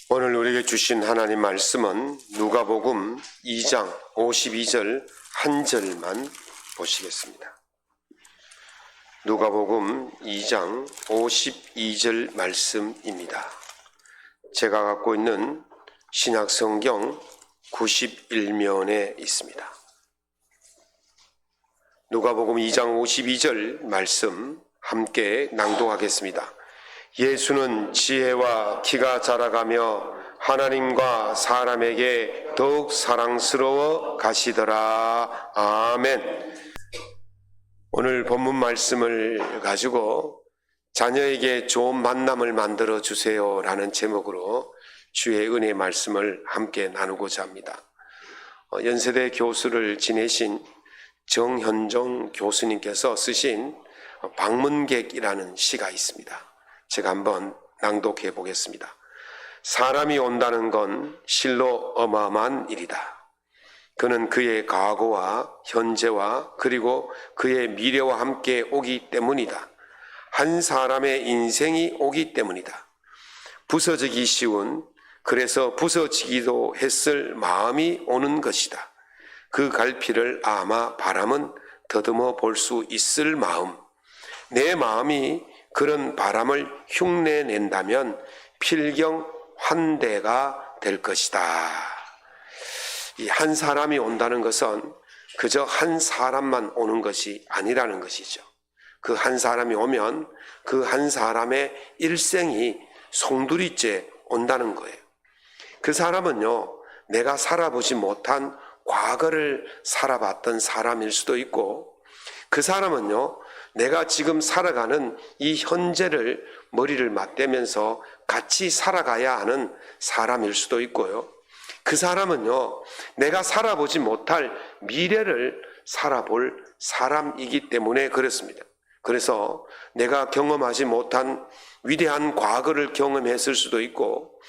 오늘 우리에게 주신 하나님 말씀은 누가복음 2장 52절 한 절만 보시겠습니다. 누가복음 2장 52절 말씀입니다. 제가 갖고 있는 신약성경 91면에 있습니다. 누가복음 2장 52절 말씀 함께 낭독하겠습니다. 예수는 지혜와 키가 자라가며 하나님과 사람에게 더욱 사랑스러워 가시더라. 아멘. 오늘 본문 말씀을 가지고 자녀에게 좋은 만남을 만들어 주세요 라는 제목으로 주의 은혜의 말씀을 함께 나누고자 합니다. 연세대 교수를 지내신 정현종 교수님께서 쓰신 방문객이라는 시가 있습니다. 제가 한번 낭독해 보겠습니다. 사람이 온다는 건 실로 어마어마한 일이다. 그는 그의 과거와 현재와 그리고 그의 미래와 함께 오기 때문이다. 한 사람의 인생이 오기 때문이다. 부서지기 쉬운, 그래서 부서지기도 했을 마음이 오는 것이다. 그 갈피를 아마 바람은 더듬어 볼 수 있을 마음. 내 마음이 그런 바람을 흉내낸다면 필경 환대가 될 것이다. 이 한 사람이 온다는 것은 그저 한 사람만 오는 것이 아니라는 것이죠. 그 한 사람이 오면 그 한 사람의 일생이 송두리째 온다는 거예요. 그 사람은요, 내가 살아보지 못한 과거를 살아봤던 사람일 수도 있고, 그 사람은요, 내가 지금 살아가는 이 현재를 머리를 맞대면서 같이 살아가야 하는 사람일 수도 있고요. 그 사람은요, 내가 살아보지 못할 미래를 살아볼 사람이기 때문에 그렇습니다. 그래서 내가 경험하지 못한 위대한 과거를 경험했을 수도 있고,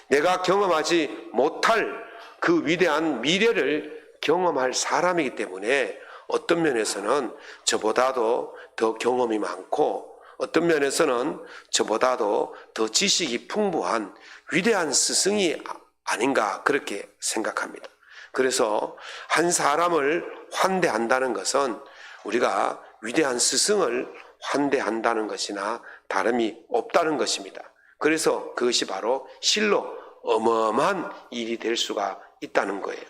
내가 경험하지 못할 그 위대한 미래를 경험할 사람이기 때문에 어떤 면에서는 저보다도 더 경험이 많고 어떤 면에서는 저보다도 더 지식이 풍부한 위대한 스승이 아닌가 그렇게 생각합니다. 그래서 한 사람을 환대한다는 것은 우리가 위대한 스승을 환대한다는 것이나 다름이 없다는 것입니다. 그래서 그것이 바로 실로 어마어마한 일이 될 수가 있다는 거예요.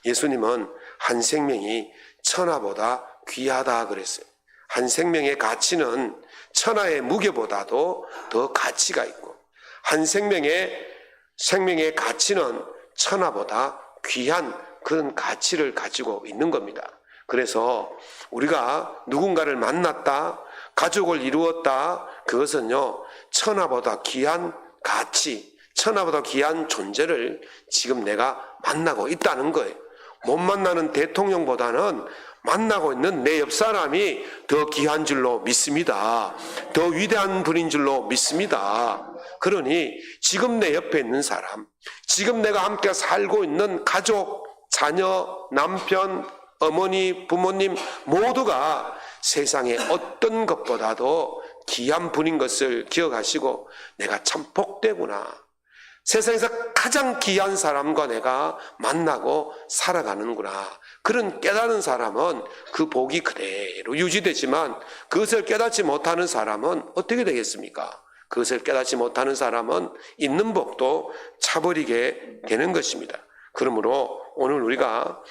예수님은 한 생명이 천하보다 귀하다 그랬어요. 한 생명의 가치는 천하의 무게보다도 더 가치가 있고, 한 생명의 가치는 천하보다 귀한 그런 가치를 가지고 있는 겁니다. 그래서 우리가 누군가를 만났다, 가족을 이루었다, 그것은요, 천하보다 귀한 가치, 천하보다 귀한 존재를 지금 내가 만나고 있다는 거예요. 못 만나는 대통령보다는 만나고 있는 내 옆 사람이 더 귀한 줄로 믿습니다. 더 위대한 분인 줄로 믿습니다. 그러니 지금 내 옆에 있는 사람, 지금 내가 함께 살고 있는 가족, 자녀, 남편, 어머니, 부모님 모두가 세상에 어떤 것보다도 귀한 분인 것을 기억하시고 내가 참 복되구나. 세상에서 가장 귀한 사람과 내가 만나고 살아가는구나. 그런 깨달은 사람은 그 복이 그대로 유지되지만 그것을 깨닫지 못하는 사람은 어떻게 되겠습니까? 그것을 깨닫지 못하는 사람은 있는 복도 차버리게 되는 것입니다. 그러므로 오늘 우리가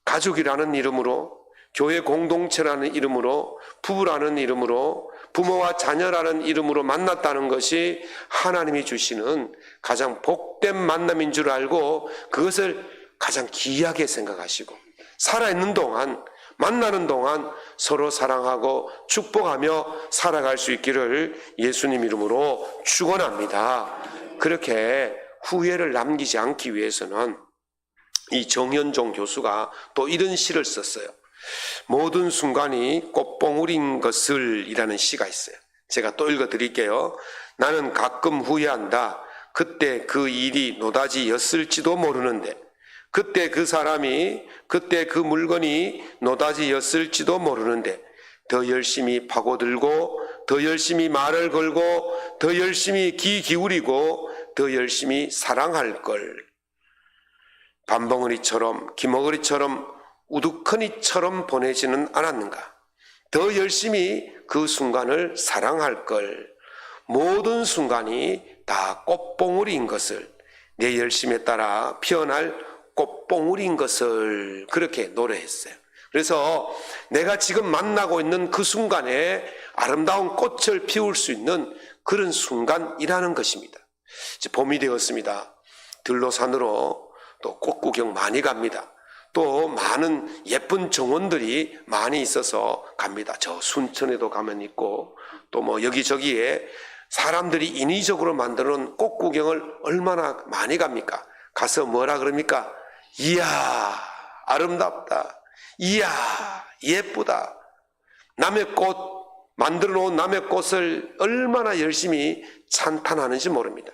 가족이라는 이름으로, 교회 공동체라는 이름으로, 부부라는 이름으로, 부모와 자녀라는 이름으로 만났다는 것이 하나님이 주시는 가장 복된 만남인 줄 알고 그것을 가장 귀하게 생각하시고 살아있는 동안, 만나는 동안 서로 사랑하고 축복하며 살아갈 수 있기를 예수님 이름으로 축원합니다. 그렇게 후회를 남기지 않기 위해서는 이 정현종 교수가 또 이런 시를 썼어요. 모든 순간이 꽃봉우리인 것을 이라는 시가 있어요. 제가 또 읽어드릴게요. 나는 가끔 후회한다. 그때 그 일이 노다지였을지도 모르는데, 그때 그 사람이, 그때 그 물건이 노다지였을지도 모르는데 더 열심히 파고들고 더 열심히 말을 걸고 더 열심히 귀 기울이고 더 열심히 사랑할 걸. 밤벙어리처럼 기머거리처럼 우두커니처럼 보내지는 않았는가? 더 열심히 그 순간을 사랑할 걸. 모든 순간이 다 꽃봉오리인 것을, 내 열심에 따라 피어날 꽃봉오리인 것을 그렇게 노래했어요. 그래서 내가 지금 만나고 있는 그 순간에 아름다운 꽃을 피울 수 있는 그런 순간이라는 것입니다. 이제 봄이 되었습니다. 들로산으로 또 꽃 구경 많이 갑니다. 또 많은 예쁜 정원들이 많이 있어서 갑니다. 저 순천에도 가면 있고 또 뭐 여기저기에 사람들이 인위적으로 만들어 놓은 꽃 구경을 얼마나 많이 갑니까? 가서 뭐라 그럽니까? 이야 아름답다. 이야 예쁘다. 남의 꽃 만들어 놓은 남의 꽃을 얼마나 열심히 찬탄하는지 모릅니다.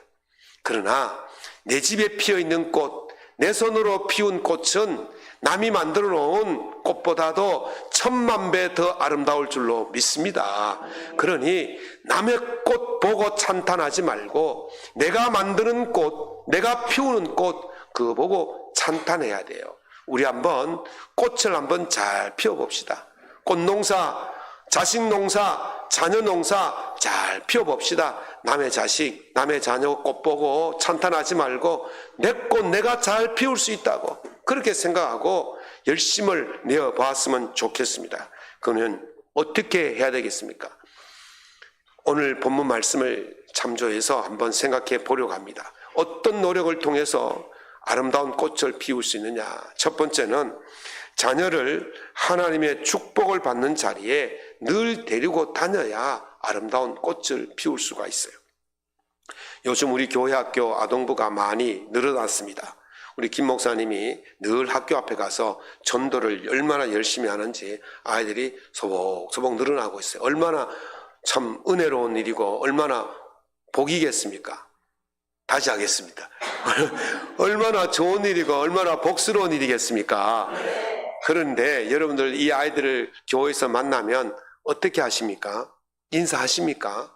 그러나 내 집에 피어있는 꽃, 내 손으로 피운 꽃은 남이 만들어 놓은 꽃보다도 10,000배 더 아름다울 줄로 믿습니다. 그러니 남의 꽃 보고 찬탄하지 말고 내가 만드는 꽃, 내가 피우는 꽃 그거 보고 찬탄해야 돼요. 우리 한번 꽃을 한번 잘 피워봅시다. 꽃농사, 자식농사, 자녀농사 잘 피워봅시다. 남의 자식, 남의 자녀 꽃 보고 찬탄하지 말고 내 꽃 내가 잘 피울 수 있다고 그렇게 생각하고 열심을 내어보았으면 좋겠습니다. 그러면 어떻게 해야 되겠습니까? 오늘 본문 말씀을 참조해서 한번 생각해 보려고 합니다. 어떤 노력을 통해서 아름다운 꽃을 피울 수 있느냐? 첫 번째는 자녀를 하나님의 축복을 받는 자리에 늘 데리고 다녀야 아름다운 꽃을 피울 수가 있어요. 요즘 우리 교회 학교 아동부가 많이 늘어났습니다. 우리 김 목사님이 늘 학교 앞에 가서 전도를 얼마나 열심히 하는지 아이들이 소복소복 늘어나고 있어요. 얼마나 참 은혜로운 일이고 얼마나 복이겠습니까? 다시 하겠습니다. 얼마나 좋은 일이고 얼마나 복스러운 일이겠습니까? 그런데 여러분들 이 아이들을 교회에서 만나면 어떻게 하십니까? 인사하십니까?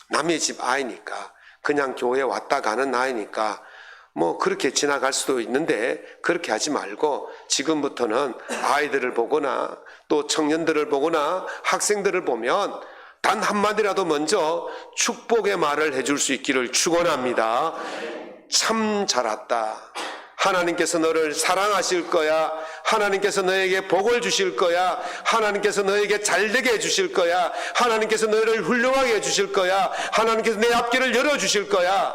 남의 집 아이니까 그냥 교회 왔다 가는 아이니까 뭐 그렇게 지나갈 수도 있는데 그렇게 하지 말고 지금부터는 아이들을 보거나 또 청년들을 보거나 학생들을 보면 단 한마디라도 먼저 축복의 말을 해줄 수 있기를 축원합니다. 참 잘 왔다. 하나님께서 너를 사랑하실 거야. 하나님께서 너에게 복을 주실 거야. 하나님께서 너에게 잘되게 해주실 거야. 하나님께서 너를 훌륭하게 해주실 거야. 하나님께서 내 앞길을 열어주실 거야.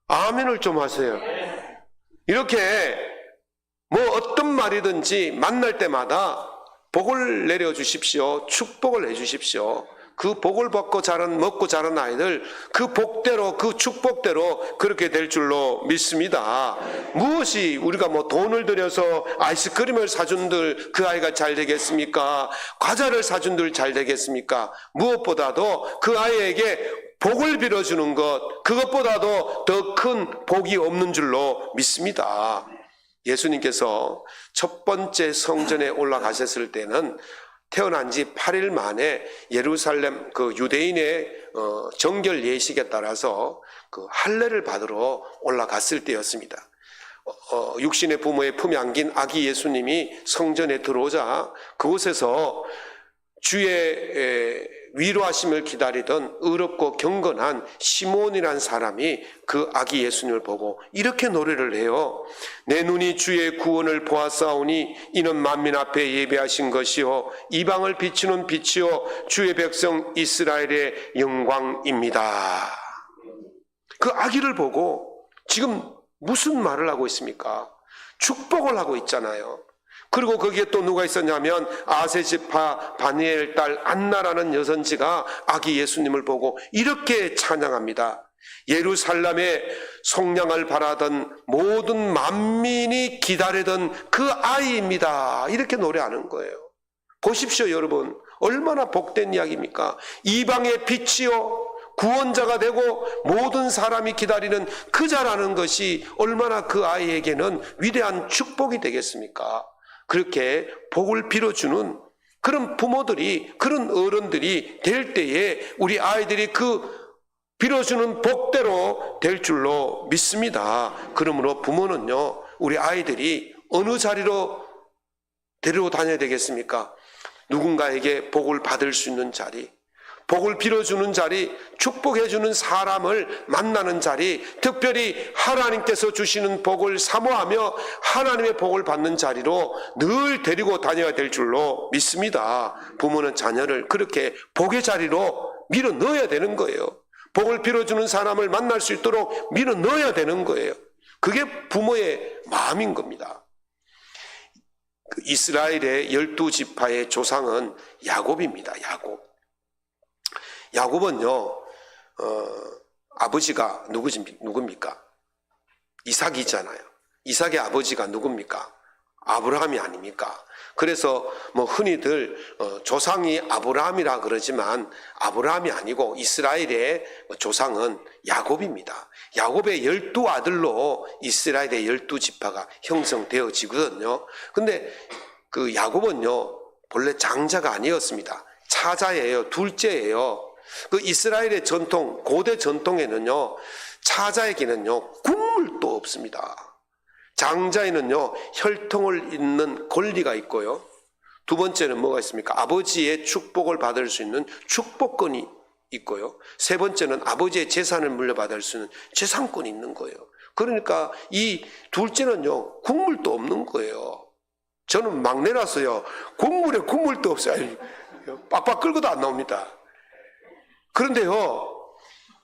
아멘을 좀 하세요. 이렇게 뭐 어떤 말이든지 만날 때마다 복을 내려주십시오. 축복을 해주십시오. 그 복을 받고 먹고 자란 아이들 그 복대로 그 축복대로 그렇게 될 줄로 믿습니다. 무엇이 우리가 뭐 돈을 들여서 아이스크림을 사준들 그 아이가 잘 되겠습니까? 과자를 사준들 잘 되겠습니까? 무엇보다도 그 아이에게 복을 빌어주는 것 그것보다도 더 큰 복이 없는 줄로 믿습니다. 예수님께서 첫 번째 성전에 올라가셨을 때는 태어난 지 8일 만에 예루살렘 그 유대인의 정결 예식에 따라서 그 할례를 받으러 올라갔을 때였습니다. 육신의 부모의 품에 안긴 아기 예수님이 성전에 들어오자 그곳에서 주의 위로하심을 기다리던 의롭고 경건한 시몬이라는 사람이 그 아기 예수님을 보고 이렇게 노래를 해요. 내 눈이 주의 구원을 보았사오니 이는 만민 앞에 예배하신 것이요 이방을 비추는 빛이요 주의 백성 이스라엘의 영광입니다. 그 아기를 보고 지금 무슨 말을 하고 있습니까? 축복을 하고 있잖아요. 그리고 거기에 또 누가 있었냐면 아세지파 바니엘 딸 안나라는 여선지가 아기 예수님을 보고 이렇게 찬양합니다. 예루살렘의 속량을 바라던 모든 만민이 기다리던 그 아이입니다. 이렇게 노래하는 거예요. 보십시오 여러분. 얼마나 복된 이야기입니까? 이방의 빛이요 구원자가 되고 모든 사람이 기다리는 그 자라는 것이 얼마나 그 아이에게는 위대한 축복이 되겠습니까? 그렇게 복을 빌어주는 그런 부모들이 그런 어른들이 될 때에 우리 아이들이 그 빌어주는 복대로 될 줄로 믿습니다. 그러므로 부모는요, 우리 아이들이 어느 자리로 데리고 다녀야 되겠습니까? 누군가에게 복을 받을 수 있는 자리, 복을 빌어주는 자리, 축복해주는 사람을 만나는 자리, 특별히 하나님께서 주시는 복을 사모하며 하나님의 복을 받는 자리로 늘 데리고 다녀야 될 줄로 믿습니다. 부모는 자녀를 그렇게 복의 자리로 밀어 넣어야 되는 거예요. 복을 빌어주는 사람을 만날 수 있도록 밀어 넣어야 되는 거예요. 그게 부모의 마음인 겁니다. 이스라엘의 12지파의 조상은 야곱입니다. 야곱은요, 아버지가 누굽니까? 이삭이잖아요. 이삭의 아버지가 누굽니까? 아브라함이 아닙니까? 그래서 흔히들 조상이 아브라함이라 그러지만 아브라함이 아니고 이스라엘의 조상은 야곱입니다. 야곱의 12아들로 이스라엘의 12지파가 형성되어지거든요. 근데 그 야곱은요, 본래 장자가 아니었습니다. 차자예요. 둘째예요. 그 이스라엘의 전통, 고대 전통에는요, 차자에게는요, 국물도 없습니다. 장자에는요, 혈통을 잇는 권리가 있고요. 두 번째는 뭐가 있습니까? 아버지의 축복을 받을 수 있는 축복권이 있고요. 세 번째는 아버지의 재산을 물려받을 수 있는 재산권이 있는 거예요. 그러니까 이 둘째는요, 국물도 없는 거예요. 저는 막내라서요, 국물에 국물도 없어요. 빡빡 끓고도 안 나옵니다. 그런데요,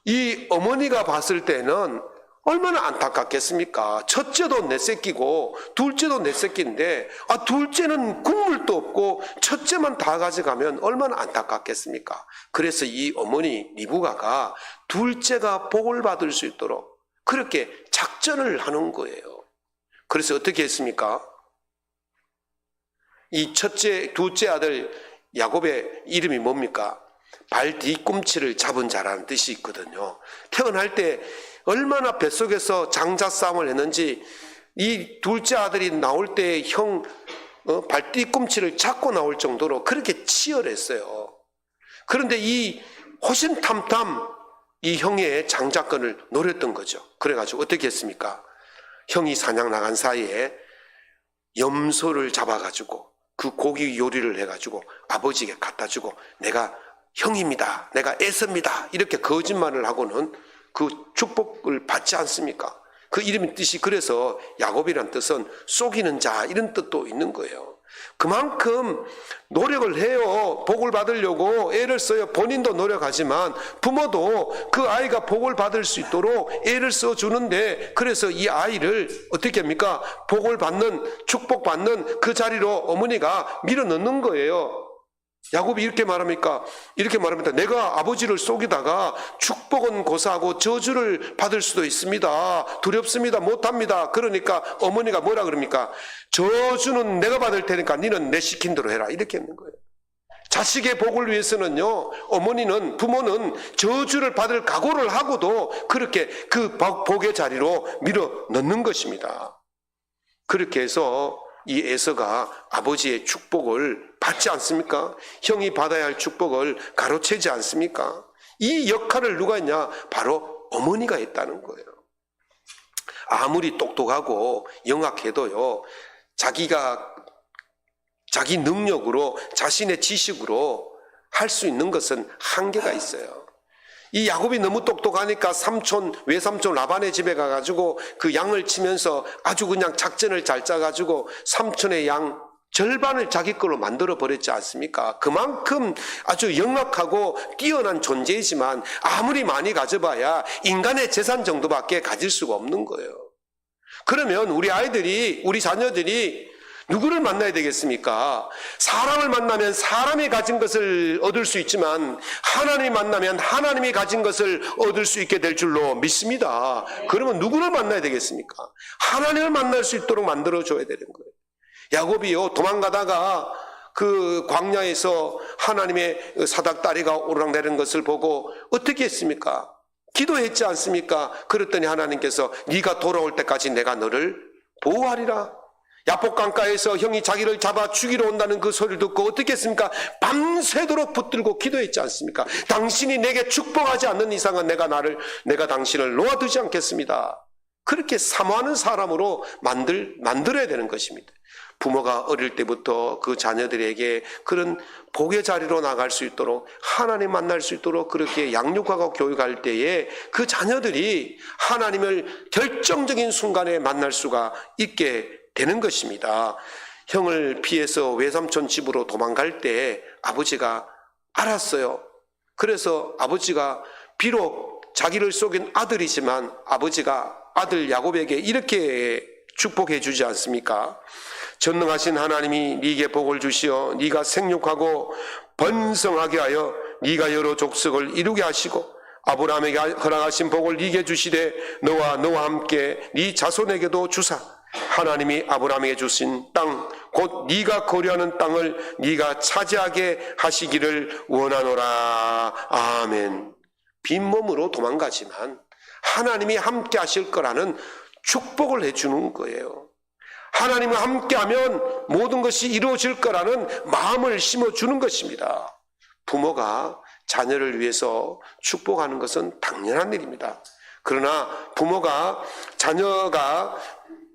이 어머니가 봤을 때는 얼마나 안타깝겠습니까? 첫째도 내 새끼고 둘째도 내 새끼인데 둘째는 국물도 없고 첫째만 다 가져가면 얼마나 안타깝겠습니까? 그래서 이 어머니 리브가가 둘째가 복을 받을 수 있도록 그렇게 작전을 하는 거예요. 그래서 어떻게 했습니까? 이 둘째 아들 야곱의 이름이 뭡니까? 발 뒤꿈치를 잡은 자라는 뜻이 있거든요. 태어날 때 얼마나 뱃속에서 장자 싸움을 했는지 이 둘째 아들이 나올 때 형 발 뒤꿈치를 잡고 나올 정도로 그렇게 치열했어요. 그런데 이 호신탐탐 이 형의 장자권을 노렸던 거죠. 그래가지고 어떻게 했습니까? 형이 사냥 나간 사이에 염소를 잡아가지고 그 고기 요리를 해가지고 아버지에게 갖다 주고 내가 형입니다. 내가 애섭니다. 이렇게 거짓말을 하고는 그 축복을 받지 않습니까? 그 이름의 뜻이 그래서 야곱이란 뜻은 속이는 자 이런 뜻도 있는 거예요. 그만큼 노력을 해요. 복을 받으려고 애를 써요. 본인도 노력하지만 부모도 그 아이가 복을 받을 수 있도록 애를 써주는데 그래서 이 아이를 어떻게 합니까? 복을 받는 축복받는 그 자리로 어머니가 밀어넣는 거예요. 야곱이 이렇게 말합니까? 이렇게 말합니다. 내가 아버지를 속이다가 축복은 고사하고 저주를 받을 수도 있습니다. 두렵습니다. 못합니다. 그러니까 어머니가 뭐라 그럽니까? 저주는 내가 받을 테니까 니는 내 시킨 대로 해라. 이렇게 했는 거예요. 자식의 복을 위해서는요, 부모는 저주를 받을 각오를 하고도 그렇게 그 복의 자리로 밀어 넣는 것입니다. 그렇게 해서 이 에서가 아버지의 축복을 받지 않습니까? 형이 받아야 할 축복을 가로채지 않습니까? 이 역할을 누가 했냐? 바로 어머니가 했다는 거예요. 아무리 똑똑하고 영악해도요, 자기 능력으로 자신의 지식으로 할 수 있는 것은 한계가 있어요. 이 야곱이 너무 똑똑하니까 외삼촌 라반의 집에 가가지고 그 양을 치면서 아주 그냥 작전을 잘 짜가지고 삼촌의 양 절반을 자기 걸로 만들어 버렸지 않습니까? 그만큼 아주 영악하고 뛰어난 존재이지만 아무리 많이 가져봐야 인간의 재산 정도밖에 가질 수가 없는 거예요. 그러면 우리 자녀들이 누구를 만나야 되겠습니까? 사람을 만나면 사람이 가진 것을 얻을 수 있지만 하나님이 만나면 하나님이 가진 것을 얻을 수 있게 될 줄로 믿습니다. 그러면 누구를 만나야 되겠습니까? 하나님을 만날 수 있도록 만들어줘야 되는 거예요. 야곱이요, 도망가다가 그 광야에서 하나님의 사닥다리가 오르락내리는 것을 보고 어떻게 했습니까? 기도했지 않습니까? 그랬더니 하나님께서 네가 돌아올 때까지 내가 너를 보호하리라. 야복강가에서 형이 자기를 잡아 죽이러 온다는 그 소리를 듣고 어떻게 했습니까? 밤새도록 붙들고 기도했지 않습니까? 당신이 내게 축복하지 않는 이상은 내가 당신을 놓아두지 않겠습니다. 그렇게 사모하는 사람으로 만들어야 되는 것입니다. 부모가 어릴 때부터 그 자녀들에게 그런 복의 자리로 나갈 수 있도록, 하나님 만날 수 있도록 그렇게 양육하고 교육할 때에 그 자녀들이 하나님을 결정적인 순간에 만날 수가 있게 되는 것입니다. 형을 피해서 외삼촌 집으로 도망갈 때 아버지가 알았어요. 그래서 아버지가 비록 자기를 속인 아들이지만 아버지가 아들 야곱에게 이렇게 축복해 주지 않습니까? 전능하신 하나님이 네게 복을 주시어 네가 생육하고 번성하게 하여 네가 여러 족속을 이루게 하시고 아브라함에게 허락하신 복을 네게 주시되 너와 함께 네 자손에게도 주사 하나님이 아브라함에게 주신 땅 곧 네가 거류하는 땅을 네가 차지하게 하시기를 원하노라. 아멘. 빈몸으로 도망가지만 하나님이 함께 하실 거라는 축복을 해주는 거예요. 하나님과 함께하면 모든 것이 이루어질 거라는 마음을 심어주는 것입니다. 부모가 자녀를 위해서 축복하는 것은 당연한 일입니다. 그러나 부모가 자녀가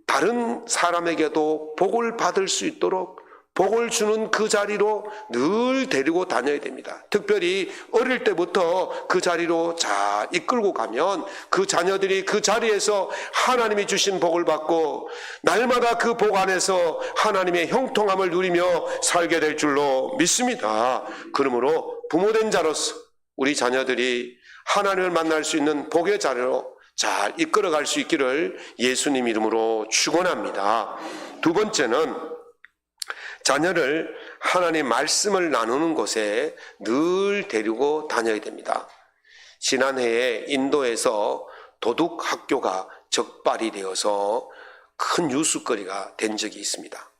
다른 사람에게도 복을 받을 수 있도록 복을 주는 그 자리로 늘 데리고 다녀야 됩니다. 특별히 어릴 때부터 그 자리로 잘 이끌고 가면 그 자녀들이 그 자리에서 하나님이 주신 복을 받고 날마다 그 복 안에서 하나님의 형통함을 누리며 살게 될 줄로 믿습니다. 그러므로 부모된 자로서 우리 자녀들이 하나님을 만날 수 있는 복의 자리로 잘 이끌어갈 수 있기를 예수님 이름으로 축원합니다. 두 번째는 자녀를 하나님의 말씀을 나누는 곳에 늘 데리고 다녀야 됩니다. 지난해에 인도에서 도둑 학교가 적발이 되어서 큰 뉴스거리가 된 적이 있습니다.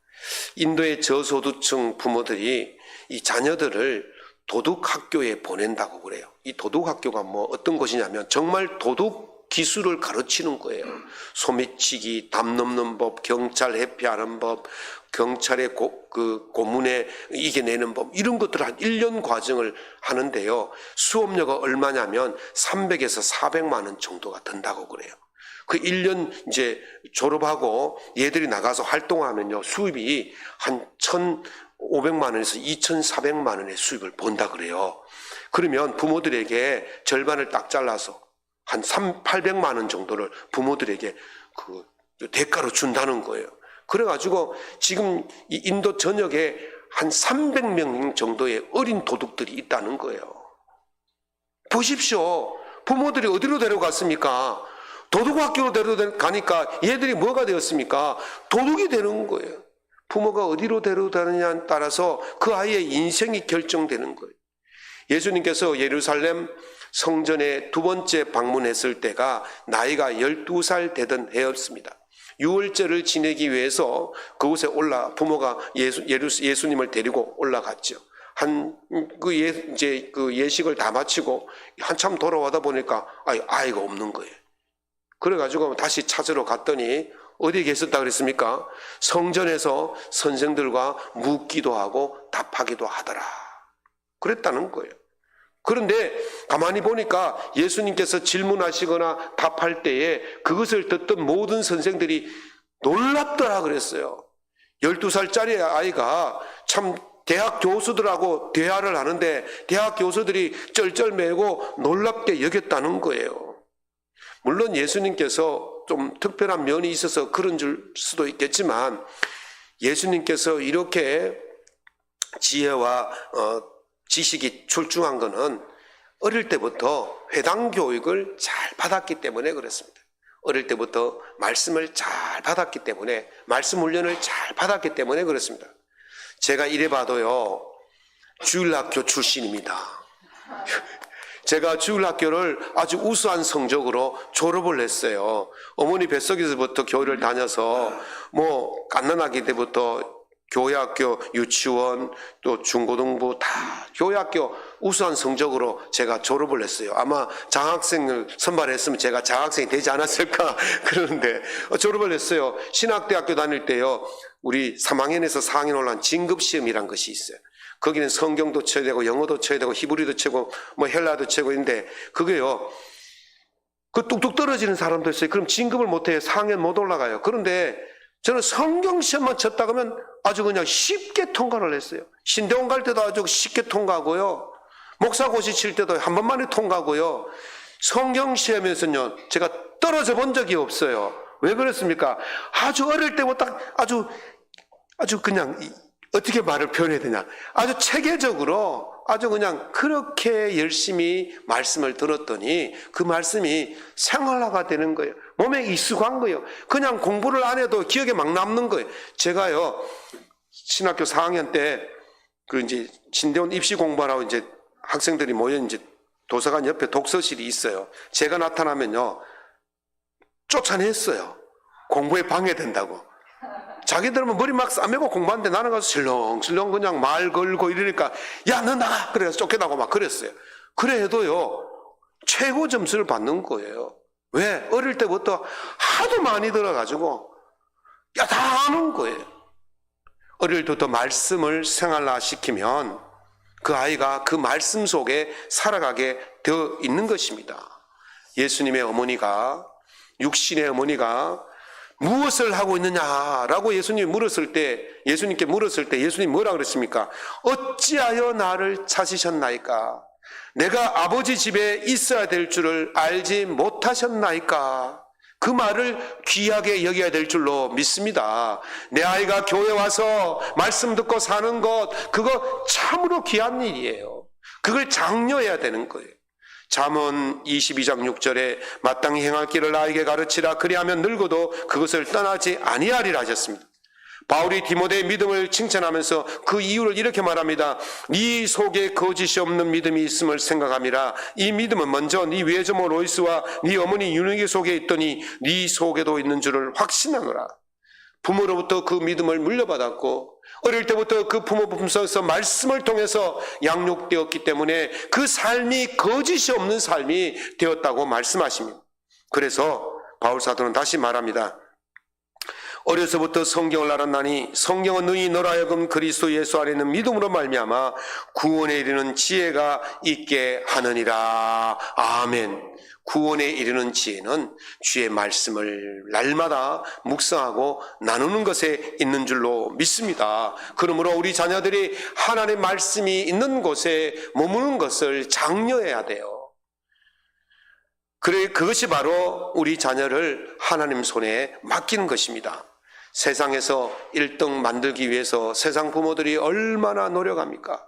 인도의 저소득층 부모들이 이 자녀들을 도둑 학교에 보낸다고 그래요. 이 도둑 학교가 어떤 곳이냐면 정말 도둑 기술을 가르치는 거예요. 소매치기, 담 넘는 법, 경찰 회피하는 법, 경찰의 고문에 이겨내는 법, 이런 것들을 한 1년 과정을 하는데요. 수업료가 얼마냐면 300에서 400만 원 정도가 든다고 그래요. 그 1년 이제 졸업하고 얘들이 나가서 활동하면요, 수입이 한 1,500만 원에서 2,400만 원의 수입을 본다 그래요. 그러면 부모들에게 절반을 딱 잘라서 한 800만 원 정도를 부모들에게 그 대가로 준다는 거예요. 그래가지고 지금 이 인도 전역에 한 300명 정도의 어린 도둑들이 있다는 거예요. 보십시오. 부모들이 어디로 데려갔습니까? 도둑학교로 데려가니까 얘들이 뭐가 되었습니까? 도둑이 되는 거예요. 부모가 어디로 데려가느냐에 따라서 그 아이의 인생이 결정되는 거예요. 예수님께서 예루살렘 성전에 두 번째 방문했을 때가 나이가 12살 되던 해였습니다. 유월절을 지내기 위해서 그곳에 부모가 예수님을 데리고 올라갔죠. 그 예식을 다 마치고 한참 돌아와다 보니까 아이가 없는 거예요. 그래가지고 다시 찾으러 갔더니 어디에 계셨다 그랬습니까? 성전에서 선생들과 묻기도 하고 답하기도 하더라. 그랬다는 거예요. 그런데 가만히 보니까 예수님께서 질문하시거나 답할 때에 그것을 듣던 모든 선생들이 놀랍더라 그랬어요. 12살짜리 아이가 참 대학 교수들하고 대화를 하는데 대학 교수들이 쩔쩔매고 놀랍게 여겼다는 거예요. 물론 예수님께서 좀 특별한 면이 있어서 그런 줄 수도 있겠지만 예수님께서 이렇게 지혜와 지식이 출중한 것은 어릴 때부터 회당 교육을 잘 받았기 때문에 그렇습니다. 어릴 때부터 말씀을 잘 받았기 때문에, 말씀 훈련을 잘 받았기 때문에 그렇습니다. 제가 이래 봐도요, 주일학교 출신입니다. 제가 주일학교를 아주 우수한 성적으로 졸업을 했어요. 어머니 뱃속에서부터 교회를 다녀서 갓난아기 때부터 교회학교 유치원 또 중고등부 다 교회학교 우수한 성적으로 제가 졸업을 했어요. 아마 장학생을 선발했으면 제가 장학생이 되지 않았을까 그러는데 졸업을 했어요. 신학대학교 다닐 때요, 우리 3학년에서 4학년 올라간 진급시험이란 것이 있어요. 거기는 성경도 쳐야 되고 영어도 쳐야 되고 히브리도 치고 뭐 헬라도 치고 있는데 그게요, 그 뚝뚝 떨어지는 사람도 있어요. 그럼 진급을 못해요. 4학년 못 올라가요. 그런데 저는 성경 시험만 쳤다 그러면 아주 그냥 쉽게 통과를 했어요. 신대원 갈 때도 아주 쉽게 통과하고요. 목사고시 칠 때도 한 번만에 통과하고요. 성경 시험에서는요, 제가 떨어져 본 적이 없어요. 왜 그랬습니까? 아주 어릴 때부터 아주 그냥 어떻게 말을 표현해야 되냐. 아주 체계적으로 아주 그냥 그렇게 열심히 말씀을 들었더니 그 말씀이 생활화가 되는 거예요. 몸에 익숙한 거예요. 그냥 공부를 안 해도 기억에 막 남는 거예요. 제가요, 신학교 4학년 때 그 이제 신대원 입시 공부하라고 이제 학생들이 모여 이제 도서관 옆에 독서실이 있어요. 제가 나타나면요, 쫓아냈어요. 공부에 방해된다고. 자기들은 머리 막 싸매고 공부하는데 나는 가서 슬렁슬렁 그냥 말 걸고 이러니까 야, 너 나가! 그래서 쫓겨나고 막 그랬어요. 그래 해도요, 최고 점수를 받는 거예요. 왜? 어릴 때부터 하도 많이 들어가지고 야, 다 아는 거예요. 어릴 때부터 말씀을 생활화시키면 그 아이가 그 말씀 속에 살아가게 되어 있는 것입니다. 예수님의 어머니가, 육신의 어머니가 무엇을 하고 있느냐라고 예수님께 물었을 때 예수님이 뭐라 그랬습니까? 어찌하여 나를 찾으셨나이까? 내가 아버지 집에 있어야 될 줄을 알지 못하셨나이까? 그 말을 귀하게 여겨야 될 줄로 믿습니다. 내 아이가 교회 와서 말씀 듣고 사는 것, 그거 참으로 귀한 일이에요. 그걸 장려해야 되는 거예요. 잠언 22장 6절에 마땅히 행할 길을 아이에게 가르치라. 그리하면 늙어도 그것을 떠나지 아니하리라 하셨습니다. 바울이 디모데의 믿음을 칭찬하면서 그 이유를 이렇게 말합니다. 네 속에 거짓이 없는 믿음이 있음을 생각함이라. 이 믿음은 먼저 네 외조모 로이스와 네 어머니 유느기 속에 있더니 네 속에도 있는 줄을 확신하노라. 부모로부터 그 믿음을 물려받았고 어릴 때부터 그 부모 품속에서 말씀을 통해서 양육되었기 때문에 그 삶이 거짓이 없는 삶이 되었다고 말씀하십니다. 그래서 바울 사도는 다시 말합니다. 어려서부터 성경을 알았나니 성경은 너희 너로 하여금 그리스도 예수 안에 있는 믿음으로 말미암아 구원에 이르는 지혜가 있게 하느니라. 아멘. 구원에 이르는 지혜는 주의 말씀을 날마다 묵상하고 나누는 것에 있는 줄로 믿습니다. 그러므로 우리 자녀들이 하나님의 말씀이 있는 곳에 머무는 것을 장려해야 돼요. 그래, 그것이 바로 우리 자녀를 하나님 손에 맡기는 것입니다. 세상에서 1등 만들기 위해서 세상 부모들이 얼마나 노력합니까?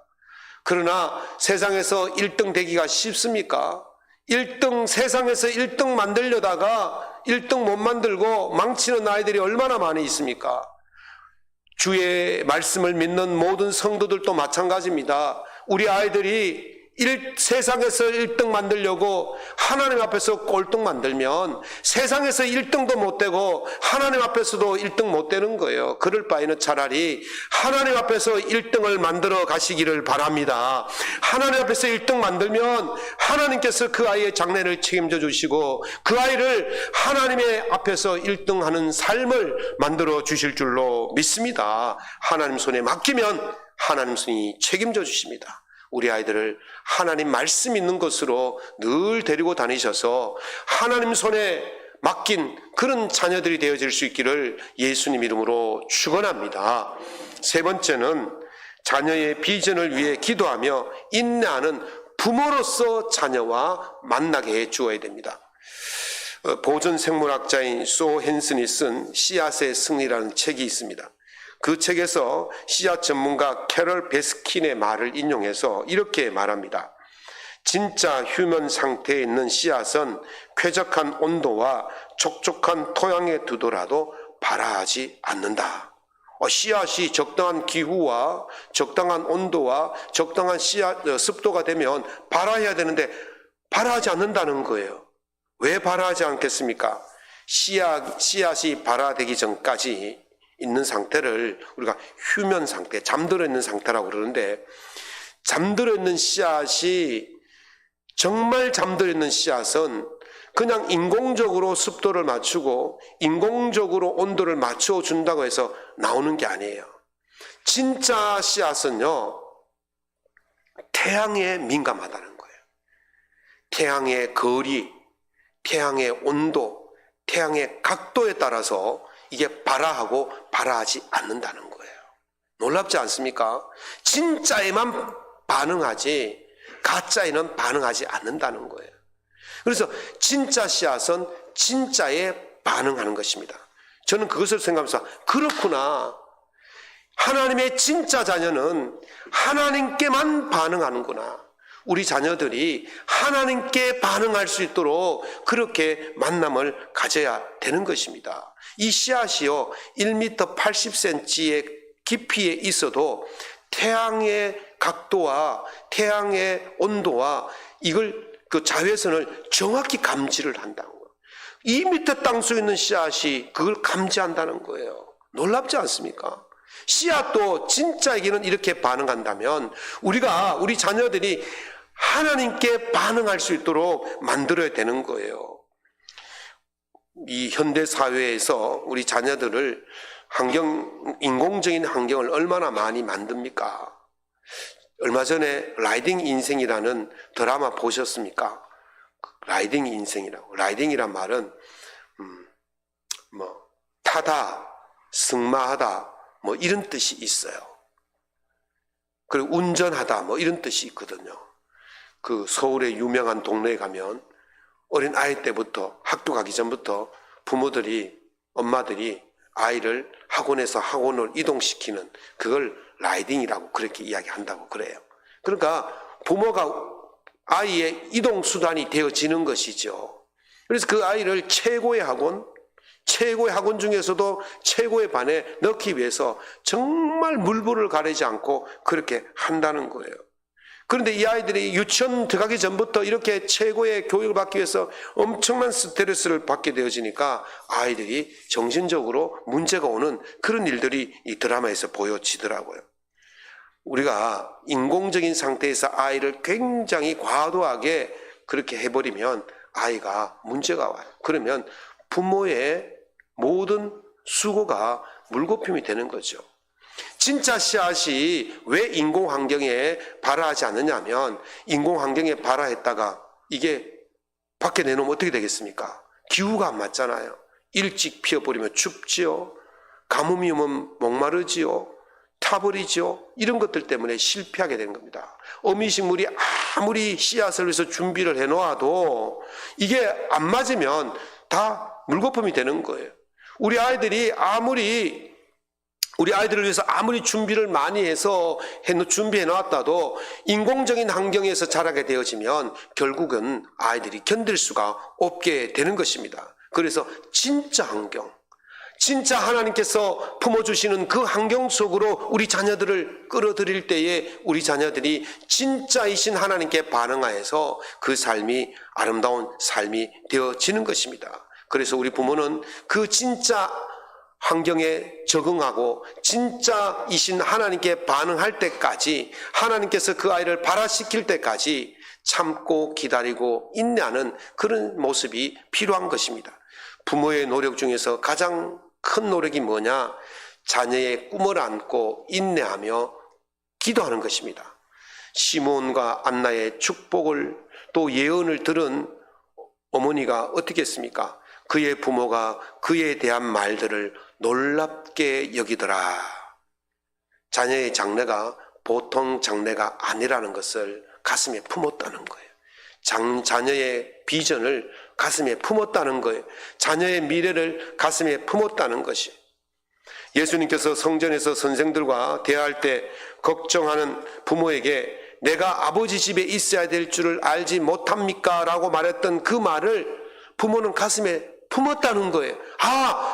그러나 세상에서 1등 되기가 쉽습니까? 1등, 세상에서 1등 만들려다가 1등 못 만들고 망치는 아이들이 얼마나 많이 있습니까? 주의 말씀을 믿는 모든 성도들도 마찬가지입니다. 우리 아이들이 세상에서 1등 만들려고 하나님 앞에서 꼴등 만들면 세상에서 1등도 못 되고 하나님 앞에서도 1등 못 되는 거예요. 그럴 바에는 차라리 하나님 앞에서 1등을 만들어 가시기를 바랍니다. 하나님 앞에서 1등 만들면 하나님께서 그 아이의 장래를 책임져 주시고 그 아이를 하나님의 앞에서 1등 하는 삶을 만들어 주실 줄로 믿습니다. 하나님 손에 맡기면 하나님 손이 책임져 주십니다. 우리 아이들을 하나님 말씀 있는 것으로 늘 데리고 다니셔서 하나님 손에 맡긴 그런 자녀들이 되어질 수 있기를 예수님 이름으로 축원합니다. 세 번째는 자녀의 비전을 위해 기도하며 인내하는 부모로서 자녀와 만나게 해 주어야 됩니다. 보존생물학자인 소 헨슨이 쓴 씨앗의 승리라는 책이 있습니다. 그 책에서 씨앗 전문가 캐럴 베스킨의 말을 인용해서 이렇게 말합니다. 진짜 휴면 상태에 있는 씨앗은 쾌적한 온도와 촉촉한 토양에 두더라도 발아하지 않는다. 씨앗이 적당한 기후와 적당한 온도와 적당한 습도가 되면 발아해야 되는데 발아하지 않는다는 거예요. 왜 발아하지 않겠습니까? 씨앗이 발아되기 전까지 있는 상태를 우리가 휴면 상태, 잠들어 있는 상태라고 그러는데, 잠들어 있는 씨앗이, 정말 잠들어 있는 씨앗은 그냥 인공적으로 습도를 맞추고 인공적으로 온도를 맞춰 준다고 해서 나오는 게 아니에요. 진짜 씨앗은요, 태양에 민감하다는 거예요. 태양의 거리, 태양의 온도, 태양의 각도에 따라서 이게 발화하고 발화하지 않는다는 거예요. 놀랍지 않습니까? 진짜에만 반응하지 가짜에는 반응하지 않는다는 거예요. 그래서 진짜 씨앗은 진짜에 반응하는 것입니다. 저는 그것을 생각하면서 그렇구나. 하나님의 진짜 자녀는 하나님께만 반응하는구나. 우리 자녀들이 하나님께 반응할 수 있도록 그렇게 만남을 가져야 되는 것입니다. 이 씨앗이요 1m 80cm의 깊이에 있어도 태양의 각도와 태양의 온도와 이걸 그 자외선을 정확히 감지를 한다는 거예요. 2m 땅속에 있는 씨앗이 그걸 감지한다는 거예요. 놀랍지 않습니까? 씨앗도 진짜에게는 이렇게 반응한다면 우리 자녀들이 하나님께 반응할 수 있도록 만들어야 되는 거예요. 이 현대 사회에서 우리 자녀들을 인공적인 환경을 얼마나 많이 만듭니까? 얼마 전에 라이딩 인생이라는 드라마 보셨습니까? 라이딩 인생이라고. 라이딩이란 말은 타다, 승마하다 이런 뜻이 있어요. 그리고 운전하다 이런 뜻이 있거든요. 그 서울의 유명한 동네에 가면 어린 아이 때부터 학교 가기 전부터 엄마들이 아이를 학원에서 학원을 이동시키는 그걸 라이딩이라고 그렇게 이야기한다고 그래요. 그러니까 부모가 아이의 이동 수단이 되어지는 것이죠. 그래서 그 아이를 최고의 학원 중에서도 최고의 반에 넣기 위해서 정말 물불을 가리지 않고 그렇게 한다는 거예요. 그런데 이 아이들이 유치원 들어가기 전부터 이렇게 최고의 교육을 받기 위해서 엄청난 스트레스를 받게 되어지니까 아이들이 정신적으로 문제가 오는 그런 일들이 이 드라마에서 보여지더라고요. 우리가 인공적인 상태에서 아이를 굉장히 과도하게 그렇게 해버리면 아이가 문제가 와요. 그러면 부모의 모든 수고가 물거품이 되는 거죠. 진짜 씨앗이 왜 인공 환경에 발화하지 않느냐면 인공 환경에 발화했다가 이게 밖에 내놓으면 어떻게 되겠습니까? 기후가 안 맞잖아요. 일찍 피어버리면 춥지요. 가뭄이 오면 목마르지요. 타버리죠. 이런 것들 때문에 실패하게 되는 겁니다. 어미식물이 아무리 씨앗을 위해서 준비를 해놓아도 이게 안 맞으면 다 물거품이 되는 거예요. 우리 아이들을 위해서 아무리 준비를 많이 해서 준비해 놓았다도 인공적인 환경에서 자라게 되어지면 결국은 아이들이 견딜 수가 없게 되는 것입니다. 그래서 진짜 환경, 진짜 하나님께서 품어주시는 그 환경 속으로 우리 자녀들을 끌어들일 때에 우리 자녀들이 진짜이신 하나님께 반응하여서 그 삶이 아름다운 삶이 되어지는 것입니다. 그래서 우리 부모는 그 진짜 환경에 적응하고 진짜이신 하나님께 반응할 때까지 하나님께서 그 아이를 발화시킬 때까지 참고 기다리고 인내하는 그런 모습이 필요한 것입니다. 부모의 노력 중에서 가장 큰 노력이 뭐냐? 자녀의 꿈을 안고 인내하며 기도하는 것입니다. 시몬과 안나의 축복을 또 예언을 들은 어머니가 어떻게 했습니까? 그의 부모가 그에 대한 말들을 놀랍게 여기더라. 자녀의 장래가 보통 장래가 아니라는 것을 가슴에 품었다는 거예요. 자녀의 비전을 가슴에 품었다는 거예요. 자녀의 미래를 가슴에 품었다는 것이. 예수님께서 성전에서 선생들과 대화할 때 걱정하는 부모에게 내가 아버지 집에 있어야 될 줄을 알지 못합니까? 라고 말했던 그 말을 부모는 가슴에 품었다는 거예요.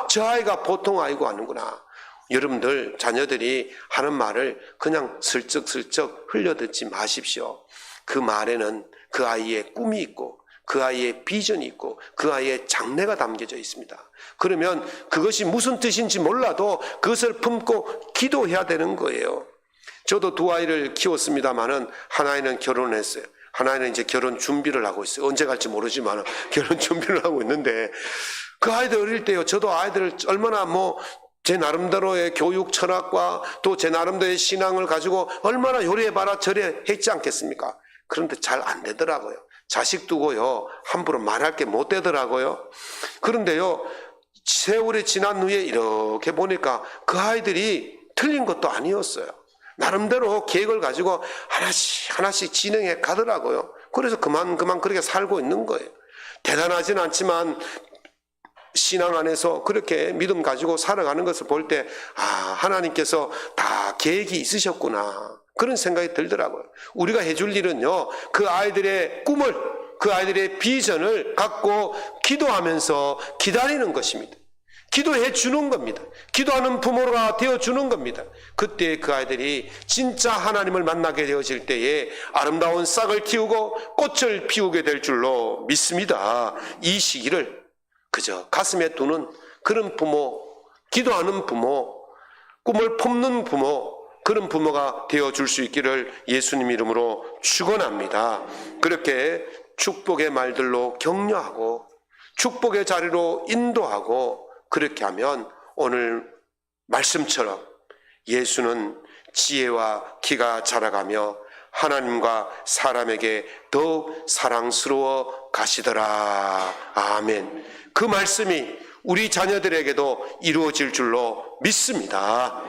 저 아이가 보통 아이가 아니구나. 여러분들 자녀들이 하는 말을 그냥 슬쩍슬쩍 흘려듣지 마십시오. 그 말에는 그 아이의 꿈이 있고 그 아이의 비전이 있고 그 아이의 장래가 담겨져 있습니다. 그러면 그것이 무슨 뜻인지 몰라도 그것을 품고 기도해야 되는 거예요. 저도 두 아이를 키웠습니다마는 한 아이는 결혼했어요. 한 아이는 이제 결혼 준비를 하고 있어요. 언제 갈지 모르지만 결혼 준비를 하고 있는데 그 아이들 어릴 때요. 저도 아이들을 얼마나 제 나름대로의 교육 철학과 또 제 나름대로의 신앙을 가지고 얼마나 요리해봐라 저래했지 않겠습니까? 그런데 잘 안 되더라고요. 자식 두고요 함부로 말할 게 못 되더라고요. 그런데요 세월이 지난 후에 이렇게 보니까 그 아이들이 틀린 것도 아니었어요. 나름대로 계획을 가지고 하나씩 진행해 가더라고요. 그래서 그만 그렇게 살고 있는 거예요. 대단하진 않지만 신앙 안에서 그렇게 믿음 가지고 살아가는 것을 볼 때 하나님께서 다 계획이 있으셨구나 그런 생각이 들더라고요. 우리가 해줄 일은요 그 아이들의 꿈을 그 아이들의 비전을 갖고 기도하면서 기다리는 것입니다. 기도해 주는 겁니다. 기도하는 부모가 되어주는 겁니다. 그때 그 아이들이 진짜 하나님을 만나게 되어질 때에 아름다운 싹을 틔우고 꽃을 피우게 될 줄로 믿습니다. 이 시기를 그저 가슴에 두는 그런 부모, 기도하는 부모, 꿈을 품는 부모, 그런 부모가 되어줄 수 있기를 예수님 이름으로 축원합니다. 그렇게 축복의 말들로 격려하고 축복의 자리로 인도하고 그렇게 하면 오늘 말씀처럼 예수는 지혜와 키가 자라가며 하나님과 사람에게 더욱 사랑스러워 가시더라. 아멘. 그 말씀이 우리 자녀들에게도 이루어질 줄로 믿습니다.